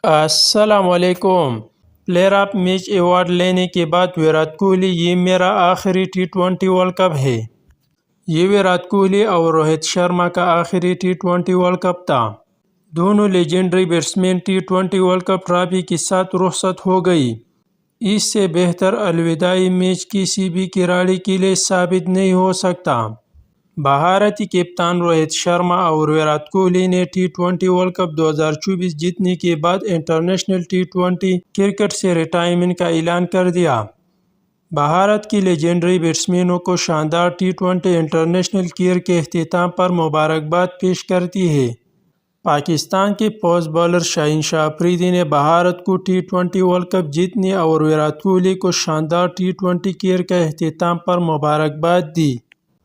السلام علیکم۔ Player of match award لینے کے بعد ویرات کوہلی یہ میرا آخری ٹی 20 ورلڈ کپ ہے۔ یہ ویرات کوہلی اور روہت شرما کا آخری ٹی 20 ورلڈ کپ تھا۔ دونوں legendary batsman T 20 World cup trophy کے ساتھ رخصت ہو گئی۔ اس سے بہتر الوداعی میچ کسی بھی کھلاڑی کے لیے ثابت نہیں ہو سکتا۔ بھارتی کپتان روہت شرما اور ویرات کوہلی نے ٹی 20 ورلڈ کپ 2024 جیتنے کے بعد انٹرنیشنل ٹی 20 کرکٹ سے ریٹائرمنٹ کا اعلان کر دیا۔ بھارت کی لیجنڈری بیٹسمینوں کو شاندار ٹی 20 انٹرنیشنل کیریئر کے اختتام پر مبارکباد پیش کرتی ہے۔ پاکستان کے فاسٹ بالر شاہین شاہ افریدی نے بھارت کو ٹی 20 ورلڈ کپ جیتنے اور ویرات کوہلی کو شاندار ٹی 20 کیریئر کے اختتام پر مبارکباد دی۔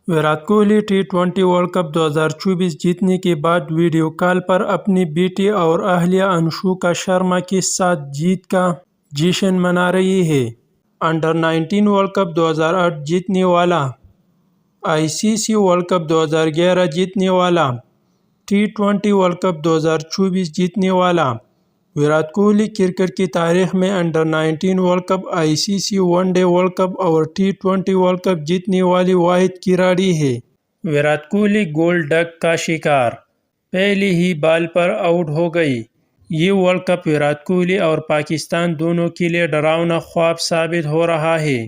Virat Kohli T 20 World Cup 2024 جیتنے کے بعد ویڈیو کال پر اپنی بیٹی اور اہلیہ انوشکا شرما کے ساتھ جیت کا جشن منا رہی ہے۔ انڈر-19 ورلڈ کپ 2008 جیتنے والا، ICC ورلڈ کپ 2011 جیتنے والا، ٹی 20 ورلڈ کپ 2024 جیتنے والا، ویرات کوہلی کرکٹ کی تاریخ میں under nineteen World Cup, ICC one day World Cup اور ٹی 20 ورلڈ کپ جیتنے والی واحد کھلاڑی ہے۔ ویرات کوہلی گول ڈک کا شکار، پہلی ہی بال پر آؤٹ ہو گئی۔ یہ ورلڈ کپ ویرات کوہلی اور پاکستان دونوں کے لیے ڈراونا خواب ثابت ہو رہا ہے۔